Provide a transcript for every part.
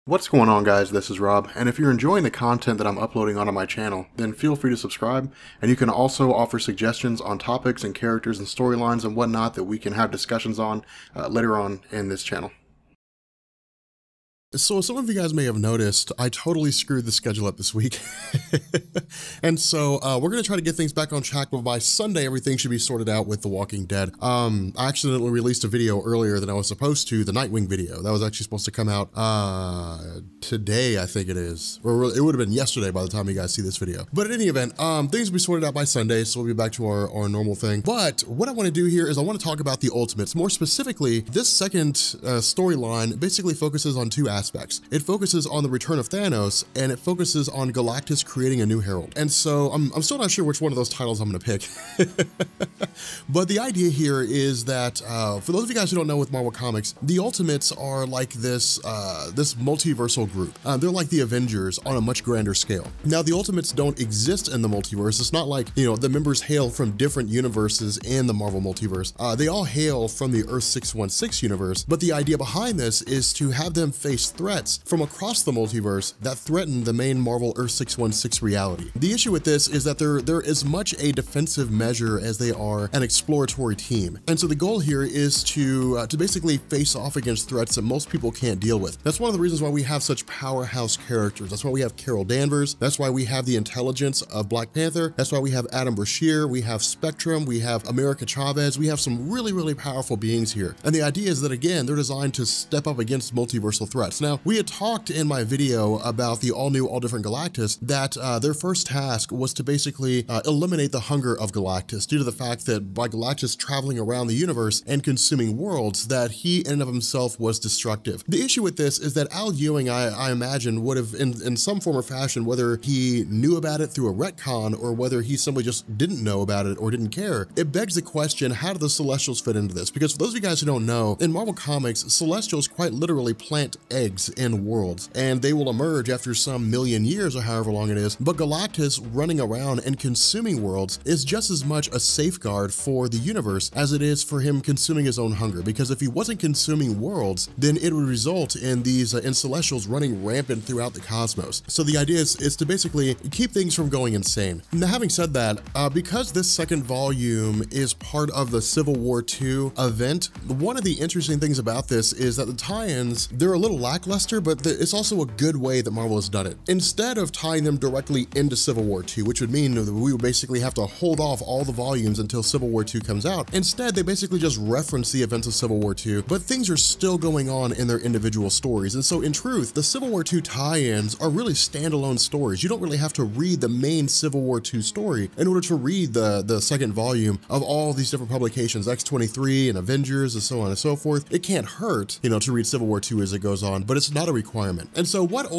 What's going on, guys? This is Rob, and if you're enjoying the content that I'm uploading onto my channel, then feel free to subscribe, and you can also offer suggestions on topics and characters and storylines and whatnot that we can have discussions on later on in this channel. So some of you guys may have noticed, I totally screwed the schedule up this week. And so we're going to try to get things back on track, but by Sunday, everything should be sorted out with The Walking Dead. I accidentally released a video earlier than I was supposed to, the Nightwing video. That was actually supposed to come out today, I think it is. Or it would have been yesterday by the time you guys see this video. But in any event, things will be sorted out by Sunday, so we'll be back to our normal thing. But what I want to do here is I want to talk about the Ultimates. More specifically, this second storyline basically focuses on two aspects. It focuses on the return of Thanos, and it focuses on Galactus creating a new Herald. And so I'm still not sure which one of those titles I'm going to pick. But the idea here is that for those of you guys who don't know with Marvel Comics, the Ultimates are like this multiversal group. They're like the Avengers on a much grander scale. Now, the Ultimates don't exist in the multiverse. It's not like, you know, the members hail from different universes in the Marvel multiverse. They all hail from the Earth 616 universe, but the idea behind this is to have them face threats from across the multiverse that threaten the main Marvel Earth 616 reality. The issue with this is that they're as much a defensive measure as they are an exploratory team. And so the goal here is to basically face off against threats that most people can't deal with. That's one of the reasons why we have such powerhouse characters. That's why we have Carol Danvers. That's why we have the intelligence of Black Panther. That's why we have Adam Brashear. We have Spectrum. We have America Chavez. We have some really, really powerful beings here. And the idea is that, again, they're designed to step up against multiversal threats. Now, we had talked in my video about the all-new, all-different Galactus that their first task was to basically eliminate the hunger of Galactus due to the fact that by Galactus traveling around the universe and consuming worlds, that he in and of himself was destructive. The issue with this is that Al Ewing, I imagine, would have in some form or fashion, whether he knew about it through a retcon or whether he simply just didn't know about it or didn't care, it begs the question, how do the Celestials fit into this? Because for those of you guys who don't know, in Marvel Comics, Celestials quite literally plant eggs in worlds, and they will emerge after some million years or however long it is. But Galactus running around and consuming worlds is just as much a safeguard for the universe as it is for him consuming his own hunger, because if he wasn't consuming worlds, then it would result in these Celestials running rampant throughout the cosmos. So the idea is to basically keep things from going insane. Now, having said that, because this second volume is part of the Civil War II event, one of the interesting things about this is that the tie-ins, they're a little lackluster, but it's also a good way that Marvel has done it. Instead of tying them directly into Civil War II, which would mean that we would basically have to hold off all the volumes until Civil War II comes out, instead they basically just reference the events of Civil War II, but things are still going on in their individual stories. And so in truth, the Civil War II tie-ins are really standalone stories. You don't really have to read the main Civil War II story in order to read the second volume of all these different publications, X-23 and Avengers and so on and so forth. It can't hurt, you know, to read Civil War II as it goes on, but it's not a requirement. And so what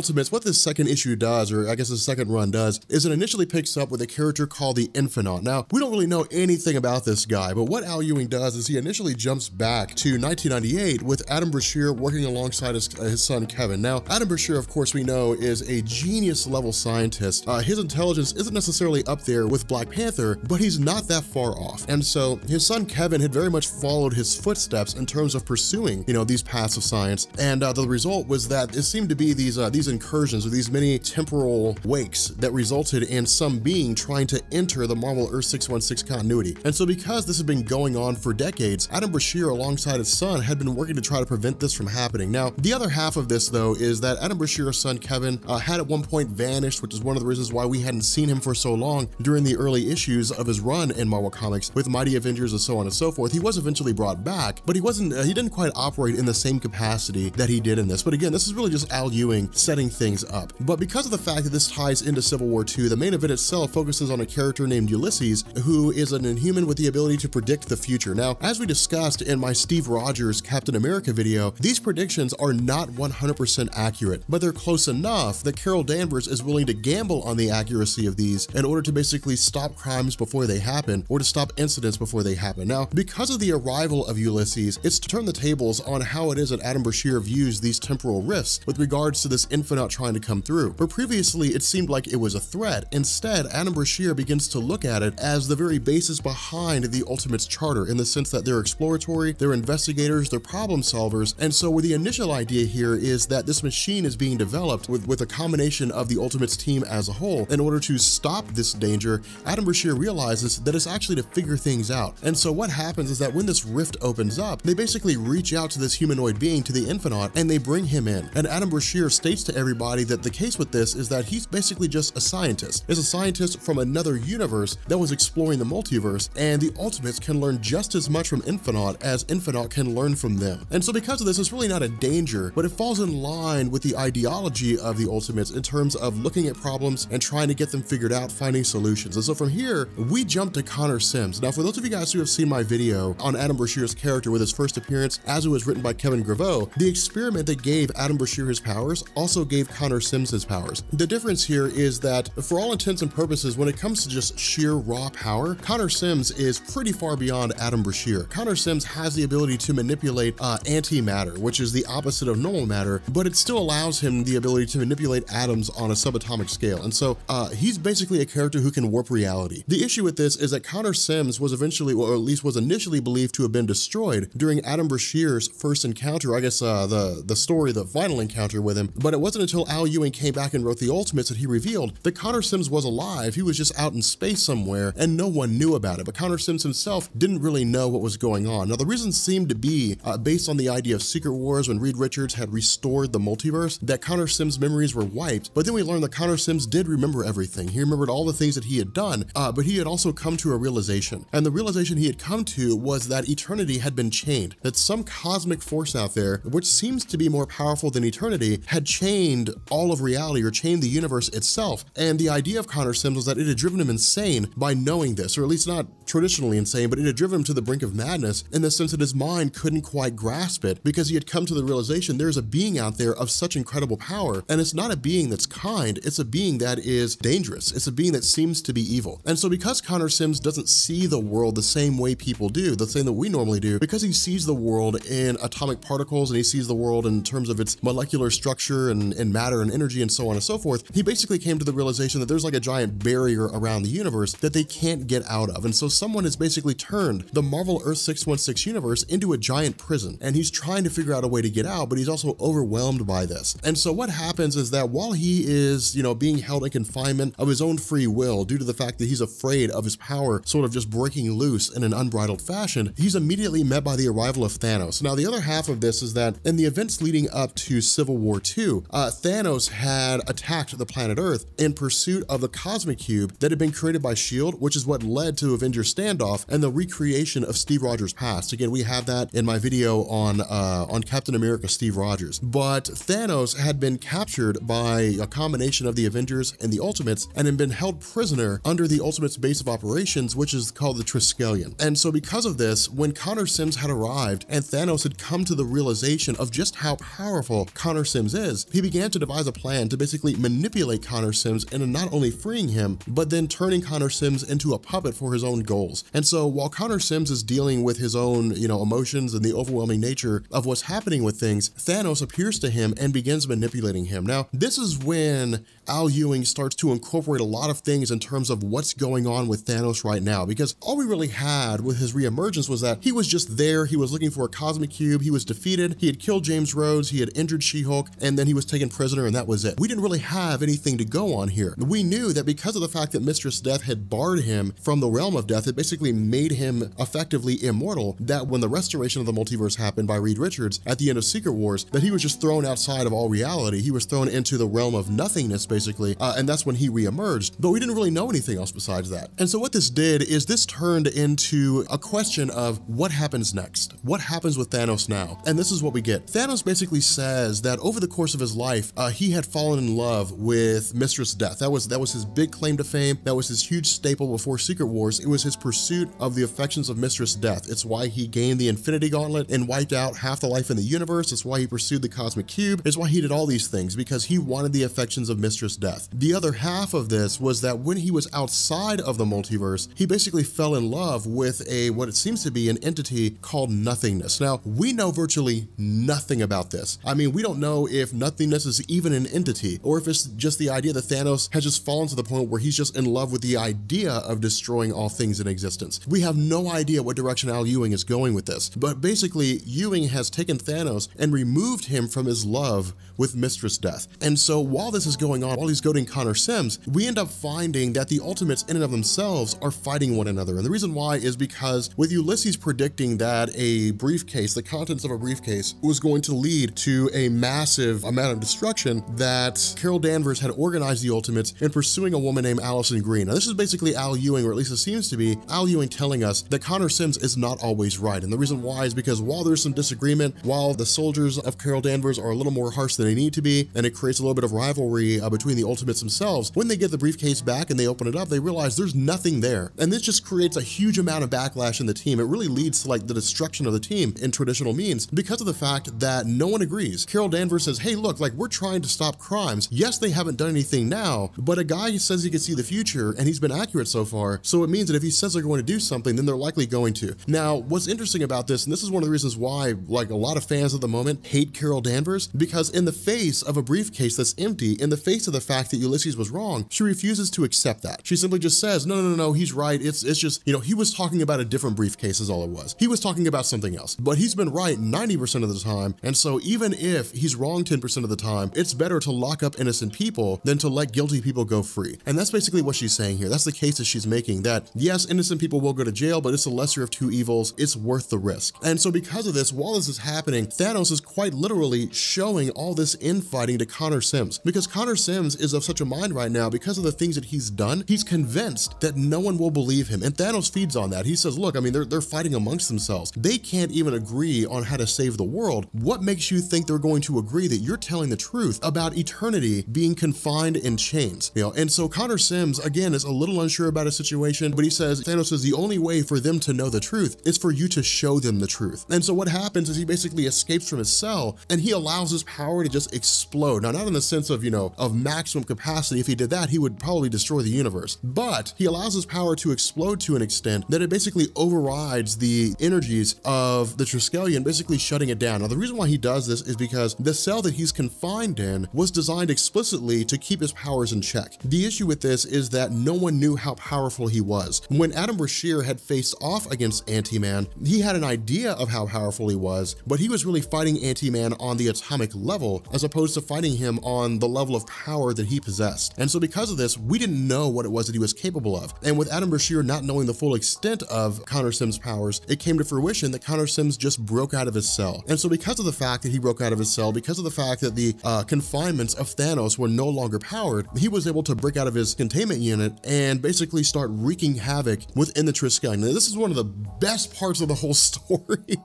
this second issue does, or I guess the second run does, is it initially picks up with a character called the Infinite. Now, we don't really know anything about this guy, but what Al Ewing does is he initially jumps back to 1998 with Adam Brashear working alongside his son Kevin. Now, Adam Brashear, of course, we know is a genius level scientist. His intelligence isn't necessarily up there with Black Panther, but he's not that far off. And so his son Kevin had very much followed his footsteps in terms of pursuing, you know, these paths of science. And the result was that it seemed to be these incursions or these many temporal wakes that resulted in some being trying to enter the Marvel Earth 616 continuity. And so because this had been going on for decades, Adam Brashear alongside his son had been working to try to prevent this from happening. Now, the other half of this though is that Adam Brashear's son Kevin had at one point vanished, which is one of the reasons why we hadn't seen him for so long during the early issues of his run in Marvel Comics with Mighty Avengers and so on and so forth. He was eventually brought back, but he didn't quite operate in the same capacity that he did in this. But again, this is really just Al Ewing setting things up. But because of the fact that this ties into Civil War II, the main event itself focuses on a character named Ulysses, who is an Inhuman with the ability to predict the future. Now, as we discussed in my Steve Rogers Captain America video, these predictions are not 100% accurate, but they're close enough that Carol Danvers is willing to gamble on the accuracy of these in order to basically stop crimes before they happen or to stop incidents before they happen. Now, because of the arrival of Ulysses, it's to turn the tables on how it is that Adam Brashear views these temporal rifts with regards to this Infinite trying to come through. But previously, it seemed like it was a threat. Instead, Adam Brashear begins to look at it as the very basis behind the Ultimates charter, in the sense that they're exploratory, they're investigators, they're problem solvers. And so where the initial idea here is that this machine is being developed with a combination of the Ultimates team as a whole. In order to stop this danger, Adam Brashear realizes that it's actually to figure things out. And so what happens is that when this rift opens up, they basically reach out to this humanoid being, to the Infinite, and they bring him in. And Adam Brashear states to everybody that the case with this is that he's basically just a scientist. He's a scientist from another universe that was exploring the multiverse, and the Ultimates can learn just as much from Infinite as Infinite can learn from them. And so because of this, it's really not a danger, but it falls in line with the ideology of the Ultimates in terms of looking at problems and trying to get them figured out, finding solutions. And so from here, we jump to Connor Sims. Now, for those of you guys who have seen my video on Adam Brashear's character with his first appearance, as it was written by Kevin Graveau, the experiment that gave Adam Brashear his powers also gave Connor Sims his powers. The difference here is that for all intents and purposes, when it comes to just sheer raw power, Connor Sims is pretty far beyond Adam Brashear. Connor Sims has the ability to manipulate antimatter, which is the opposite of normal matter, but it still allows him the ability to manipulate atoms on a subatomic scale. And so he's basically a character who can warp reality. The issue with this is that Connor Sims was eventually, or at least was initially believed to have been destroyed during Adam Brashear's first encounter, I guess the final encounter with him. But it wasn't until Al Ewing came back and wrote the Ultimates that he revealed that Connor Sims was alive. He was just out in space somewhere and no one knew about it. But Connor Sims himself didn't really know what was going on. Now, the reason seemed to be based on the idea of Secret Wars, when Reed Richards had restored the multiverse, that Connor Sims' memories were wiped. But then we learned that Connor Sims did remember everything. He remembered all the things that he had done, but he had also come to a realization. And the realization he had come to was that eternity had been chained, that some cosmic force out there, which seems to be more powerful than eternity, had chained all of reality, or chained the universe itself. And the idea of Connor Sims was that it had driven him insane by knowing this, or at least not traditionally insane, but it had driven him to the brink of madness in the sense that his mind couldn't quite grasp it, because he had come to the realization there's a being out there of such incredible power, and it's not a being that's kind, it's a being that is dangerous. It's a being that seems to be evil. And so because Connor Sims doesn't see the world the same way people do, the same that we normally do, because he sees the world in atomic particles and he sees the world in terms of its molecular structure and matter and energy and so on and so forth, he basically came to the realization that there's like a giant barrier around the universe that they can't get out of. And so someone has basically turned the Marvel Earth 616 universe into a giant prison, and he's trying to figure out a way to get out, but he's also overwhelmed by this. And so what happens is that while he is, being held in confinement of his own free will due to the fact that he's afraid of his power sort of just breaking loose in an unbridled fashion, he's immediately met by the arrival of Thanos. Now, the other half of this is that in the events leading up to Civil War II, Thanos had attacked the planet Earth in pursuit of the Cosmic Cube that had been created by S.H.I.E.L.D., which is what led to Avengers Standoff and the recreation of Steve Rogers' past. Again, we have that in my video on Captain America Steve Rogers. But Thanos had been captured by a combination of the Avengers and the Ultimates and had been held prisoner under the Ultimates base of operations, which is called the Triskelion. And so because of this, when Connor Sims had arrived and Thanos had come to the realization of just how powerful Connor Sims is, he began to devise a plan to basically manipulate Connor Sims into not only freeing him, but then turning Connor Sims into a puppet for his own goals. And so while Connor Sims is dealing with his own, emotions and the overwhelming nature of what's happening with things, Thanos appears to him and begins manipulating him. Now, this is when Al Ewing starts to incorporate a lot of things in terms of what's going on with Thanos right now, because all we really had with his reemergence was that he was just there, he was looking for a cosmic cube, he was defeated, he had killed James Rhodes, he had injured She-Hulk, and then he was taken prisoner, and that was it. We didn't really have anything to go on here. We knew that because of the fact that Mistress Death had barred him from the realm of death, it basically made him effectively immortal, that when the restoration of the multiverse happened by Reed Richards at the end of Secret Wars, that he was just thrown outside of all reality. He was thrown into the realm of nothingness, basically, and that's when he reemerged, but we didn't really know anything else besides that. And so what this did is this turned into a question of what happens next? What happens with Thanos now? And this is what we get. Thanos basically says that over the course of his life, he had fallen in love with Mistress Death. That was his big claim to fame. That was his huge staple before Secret Wars. It was his pursuit of the affections of Mistress Death. It's why he gained the Infinity Gauntlet and wiped out half the life in the universe. It's why he pursued the Cosmic Cube. It's why he did all these things, because he wanted the affections of Mistress Death. The other half of this was that when he was outside of the multiverse, he basically fell in love with what it seems to be an entity called nothingness. Now, we know virtually nothing about this. I mean, we don't know if nothingness is even an entity, or if it's just the idea that Thanos has just fallen to the point where he's just in love with the idea of destroying all things in existence. We have no idea what direction Al Ewing is going with this, but basically Ewing has taken Thanos and removed him from his love with Mistress Death. And so while this is going on, while he's goading Connor Sims, we end up finding that the Ultimates in and of themselves are fighting one another. And the reason why is because with Ulysses predicting that a briefcase, the contents of a briefcase, was going to lead to a massive amount of destruction, that Carol Danvers had organized the Ultimates in pursuing a woman named Allison Green. Now this is basically Al Ewing, or at least it seems to be Al Ewing, telling us that Connor Sims is not always right. And the reason why is because while there's some disagreement, while the soldiers of Carol Danvers are a little more harsh than they need to be, and it creates a little bit of rivalry between the Ultimates themselves, when they get the briefcase back and they open it up, they realize there's nothing there. And this just creates a huge amount of backlash in the team. It really leads to like the destruction of the team in traditional means because of the fact that no one agrees. Carol Danvers says, hey, look, like we're trying to stop crimes. Yes, they haven't done anything now, but a guy says he can see the future and he's been accurate so far. So it means that if he says they're going to do something, then they're likely going to. Now, what's interesting about this, and this is one of the reasons why like a lot of fans at the moment hate Carol Danvers, because in the face of a briefcase that's empty, in the face of the fact that Ulysses was wrong, she refuses to accept that. She simply just says, no, he's right. It's just, you know, he was talking about a different briefcase is all it was. He was talking about something else, but he's been right 90% of the time. And so even if he's wrong 10% of the time, it's better to lock up innocent people than to let guilty people go free. And that's basically what she's saying here. That's the case that she's making, that yes, innocent people will go to jail, but it's the lesser of two evils. It's worth the risk. And so because of this, while this is happening, Thanos is quite literally showing all this infighting to Connor Sims, because Connor Sims is of such a mind right now because of the things that he's done. He's convinced that no one will believe him. And Thanos feeds on that. He says, look, I mean, they're fighting amongst themselves. They can't even agree on how to save the world. What makes you think they're going to agree that you're telling the truth about eternity being confined in chains? You know, and so Connor Sims, again, is a little unsure about his situation, but he says, Thanos says the only way for them to know the truth is for you to show them the truth. And so what happens is he basically escapes from his cell and he allows his power to just explode. Now, not in the sense of, you know, of maximum capacity. If he did that, he would probably destroy the universe, but he allows his power to explode to an extent that it basically overrides the energies of the Triskelion, basically shutting it down. Now, the reason why he does this is because the cell that he's confined in was designed explicitly to keep his powers in check. The issue with this is that no one knew how powerful he was. When Adam Brashear had faced off against Ant-Man, he had an idea of how powerful he was, but he was really fighting Ant-Man on the atomic level as opposed to fighting him on the level of power that he possessed. And so because of this, we didn't know what it was that he was capable of. And with Adam Brashear not knowing the full extent of Connor Sims' powers, it came to fruition that Connor Sims just broke out of his cell. And so because of the fact that he broke out of his cell, because of the fact that the confinements of Thanos were no longer powered, he was able to break out of his containment unit and basically start wreaking havoc within the Triskelion. Now, this is one of the best parts of the whole story.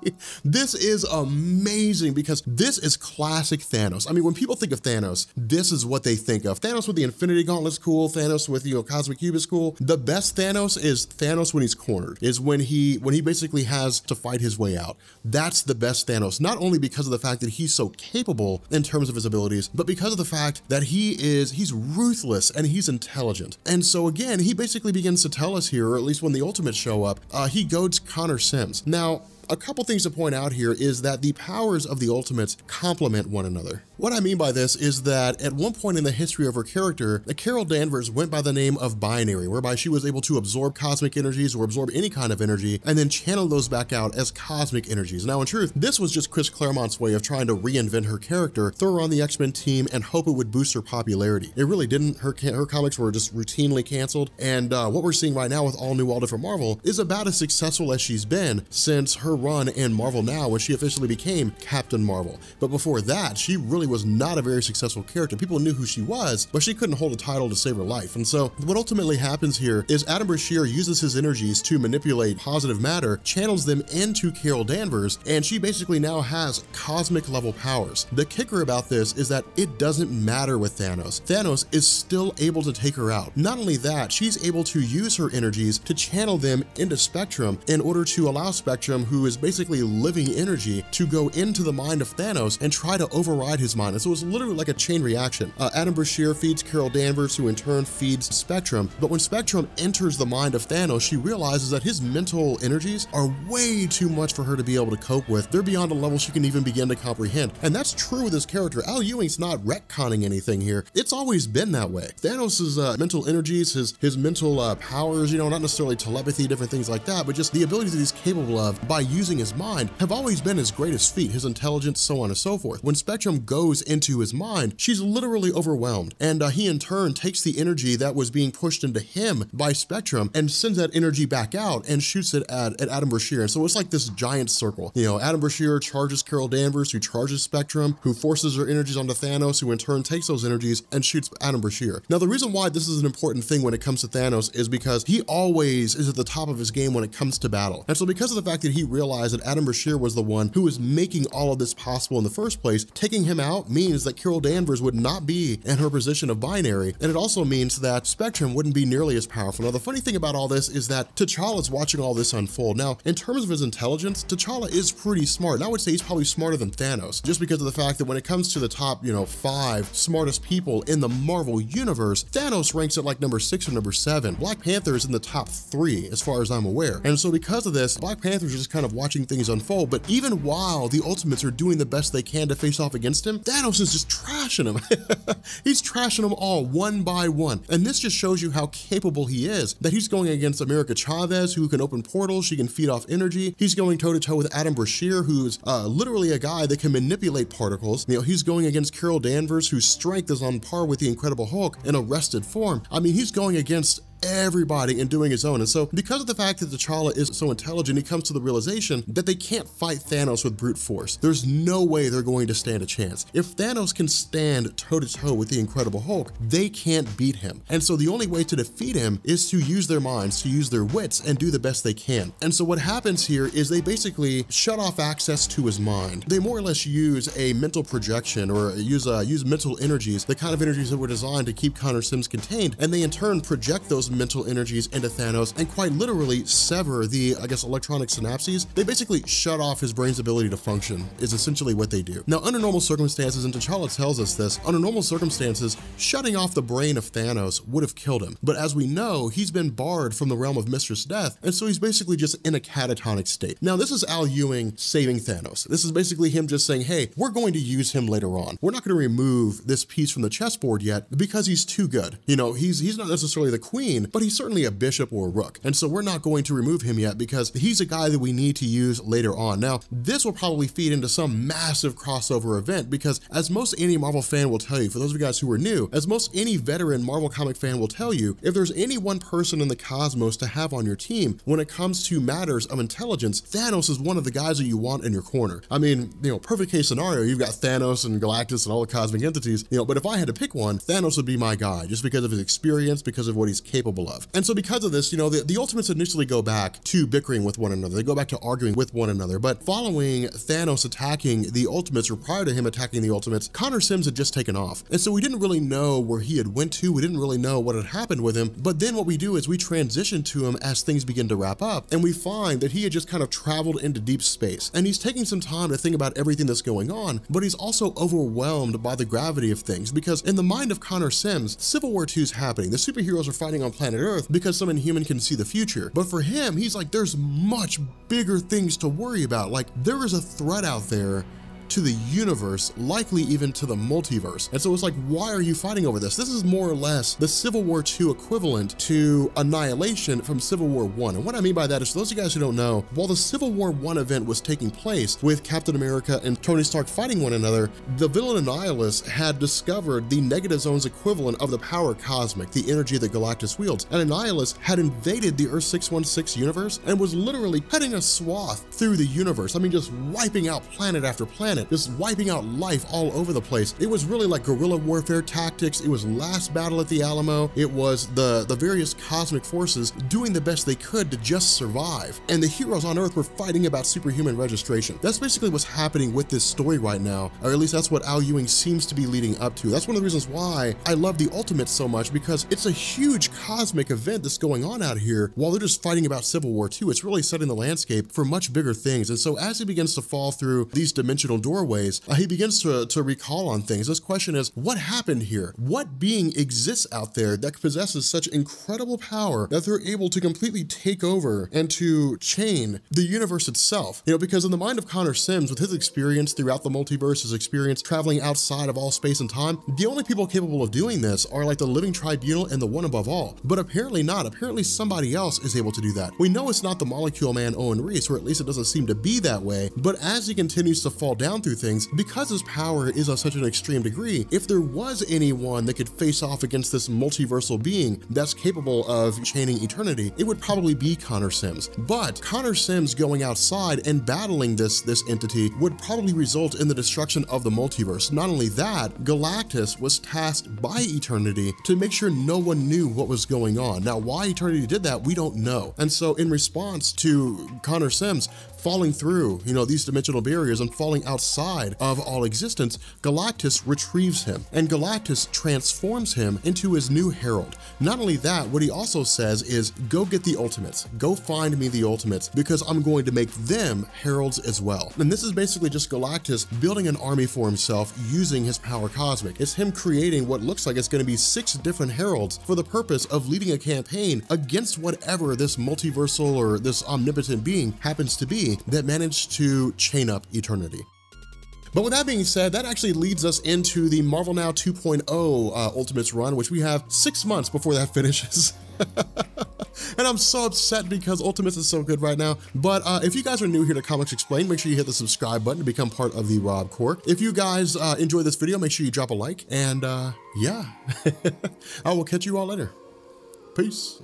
This is amazing because this is classic Thanos. I mean, when people think of Thanos, this is what they think of. Thanos with the Infinity Gauntlet's cool, Thanos with, you know, Cosmic Cube is cool. The best Thanos is Thanos when he's cornered, is when he basically has to fight his way out. That's the best Thanos, not only because of the fact that he's so capable in terms of his abilities, but because of the fact that he's ruthless and he's intelligent. And so again, he basically begins to tell us here, or at least when the Ultimates show up, he goads Connor Sims. Now, a couple things to point out here is that the powers of the Ultimates complement one another. What I mean by this is that at one point in the history of her character, Carol Danvers went by the name of Binary, whereby she was able to absorb cosmic energies or absorb any kind of energy and then channel those back out as cosmic energies. Now, in truth, this was just Chris Claremont's way of trying to reinvent her character, throw her on the X-Men team, and hope it would boost her popularity. It really didn't. Her comics were just routinely canceled, and what we're seeing right now with All New, All Different Marvel is about as successful as she's been since her run in Marvel Now when she officially became Captain Marvel. But before that, she really was not a very successful character. People knew who she was, but she couldn't hold a title to save her life. And so what ultimately happens here is Adam Brashear uses his energies to manipulate positive matter, channels them into Carol Danvers, and she basically now has cosmic level powers. The kicker about this is that it doesn't matter with Thanos. Thanos is still able to take her out. Not only that, she's able to use her energies to channel them into Spectrum in order to allow Spectrum, who who is basically living energy to go into the mind of Thanos and try to override his mind. And so it's literally like a chain reaction. Adam Brashear feeds Carol Danvers, who in turn feeds Spectrum. But when Spectrum enters the mind of Thanos, she realizes that his mental energies are way too much for her to be able to cope with. They're beyond a level she can even begin to comprehend. And that's true with this character. Al Ewing's not retconning anything here. It's always been that way. Thanos's mental energies, his mental powers, you know, not necessarily telepathy, different things like that, but just the abilities that he's capable of by using his mind have always been his greatest feat, his intelligence, so on and so forth. When Spectrum goes into his mind, she's literally overwhelmed. And he in turn takes the energy that was being pushed into him by Spectrum and sends that energy back out and shoots it at Adam Brashear. And so it's like this giant circle. You know, Adam Brashear charges Carol Danvers, who charges Spectrum, who forces her energies onto Thanos, who in turn takes those energies and shoots Adam Brashear. Now, the reason why this is an important thing when it comes to Thanos is because he always is at the top of his game when it comes to battle. And so because of the fact that he realized that Adam Brashear was the one who was making all of this possible in the first place, taking him out means that Carol Danvers would not be in her position of binary. And it also means that Spectrum wouldn't be nearly as powerful. Now, the funny thing about all this is that T'Challa's watching all this unfold. Now, in terms of his intelligence, T'Challa is pretty smart. And I would say he's probably smarter than Thanos, just because of the fact that when it comes to the top, you know, 5 smartest people in the Marvel universe, Thanos ranks at like number 6 or number 7. Black Panther is in the top 3, as far as I'm aware. And so because of this, Black Panthers are just kind of watching things unfold. But even while the Ultimates are doing the best they can to face off against him, Thanos is just trashing him. He's trashing them all one by one. And this just shows you how capable he is, that he's going against America Chavez, who can open portals, she can feed off energy. He's going toe-to-toe with Adam Brashear, who's literally a guy that can manipulate particles. You know, he's going against Carol Danvers, whose strength is on par with the Incredible Hulk in arrested form. I mean, he's going against everybody and doing his own. And so because of the fact that T'Challa is so intelligent, he comes to the realization that they can't fight Thanos with brute force. There's no way they're going to stand a chance. If Thanos can stand toe-to-toe with the Incredible Hulk, they can't beat him. And so the only way to defeat him is to use their minds, to use their wits, and do the best they can. And so what happens here is they basically shut off access to his mind. They more or less use a mental projection, or use mental energies, the kind of energies that were designed to keep Connor Sims contained, and they in turn project those mental energies into Thanos and quite literally sever the, I guess, electronic synapses. They basically shut off his brain's ability to function, is essentially what they do. Now, under normal circumstances, and T'Challa tells us this, under normal circumstances, shutting off the brain of Thanos would have killed him. But as we know, he's been barred from the realm of Mistress Death, and so he's basically just in a catatonic state. Now, this is Al Ewing saving Thanos. This is basically him just saying, hey, we're going to use him later on. We're not going to remove this piece from the chessboard yet because he's too good. You know, he's not necessarily the queen, but he's certainly a bishop or a rook. And so we're not going to remove him yet because he's a guy that we need to use later on. Now, this will probably feed into some massive crossover event because as most any Marvel fan will tell you, for those of you guys who are new, as most any veteran Marvel comic fan will tell you, if there's any one person in the cosmos to have on your team when it comes to matters of intelligence, Thanos is one of the guys that you want in your corner. I mean, you know, perfect case scenario, you've got Thanos and Galactus and all the cosmic entities, you know, but if I had to pick one, Thanos would be my guy just because of his experience, because of what he's capable of. And so because of this, you know, the Ultimates initially go back to bickering with one another. They go back to arguing with one another. But following Thanos attacking the Ultimates, or prior to him attacking the Ultimates, Connor Sims had just taken off. And so we didn't really know where he had went to. We didn't really know what had happened with him. But then what we do is we transition to him as things begin to wrap up. And we find that he had just kind of traveled into deep space. And he's taking some time to think about everything that's going on. But he's also overwhelmed by the gravity of things. Because in the mind of Connor Sims, Civil War II is happening. The superheroes are fighting on planet Earth because some Inhuman can see the future. But for him, he's like, there's much bigger things to worry about. Like, there is a threat out there to the universe, likely even to the multiverse. And so it's like, why are you fighting over this? This is more or less the Civil War II equivalent to Annihilation from Civil War I. And what I mean by that is, for those of you guys who don't know, while the Civil War I event was taking place with Captain America and Tony Stark fighting one another, the villain Annihilus had discovered the negative zone's equivalent of the power cosmic, the energy that Galactus wields. And Annihilus had invaded the Earth 616 universe and was literally cutting a swath through the universe. I mean, just wiping out planet after planet. planet, just wiping out life all over the place. It was really like guerrilla warfare tactics. It was last battle at the Alamo. It was the various cosmic forces doing the best they could to just survive. And the heroes on Earth were fighting about superhuman registration. That's basically what's happening with this story right now, or at least that's what Al Ewing seems to be leading up to. That's one of the reasons why I love the Ultimates so much, because it's a huge cosmic event that's going on out here while they're just fighting about Civil War II. It's really setting the landscape for much bigger things. And so as he begins to fall through these dimensional doorways, he begins to recall on things. This question is, what happened here? What being exists out there that possesses such incredible power that they're able to completely take over and to chain the universe itself? You know, because in the mind of Connor Sims, with his experience throughout the multiverse, his experience traveling outside of all space and time, the only people capable of doing this are like the Living Tribunal and the One Above All. But apparently not. Apparently somebody else is able to do that. We know it's not the Molecule Man Owen Reese, or at least it doesn't seem to be that way. But as he continues to fall down through things, because his power is of such an extreme degree, if there was anyone that could face off against this multiversal being that's capable of chaining eternity, it would probably be Connor Sims. But Connor Sims going outside and battling this entity would probably result in the destruction of the multiverse. Not only that, Galactus was tasked by Eternity to make sure no one knew what was going on. Now, why Eternity did that, we don't know. And so in response to Connor Sims falling through, you know, these dimensional barriers and falling outside of all existence, Galactus retrieves him, and Galactus transforms him into his new Herald. Not only that, what he also says is, go get the Ultimates, go find me the Ultimates, because I'm going to make them Heralds as well. And this is basically just Galactus building an army for himself using his power cosmic. It's him creating what looks like it's going to be 6 different Heralds for the purpose of leading a campaign against whatever this multiversal or this omnipotent being happens to be that managed to chain up eternity. But with that being said, that actually leads us into the Marvel Now 2.0 Ultimates run, which we have 6 months before that finishes. And I'm so upset because Ultimates is so good right now. But if you guys are new here to Comics Explained, make sure you hit the subscribe button to become part of the Rob Corps. If you guys enjoy this video, make sure you drop a like. And yeah, I will catch you all later. Peace.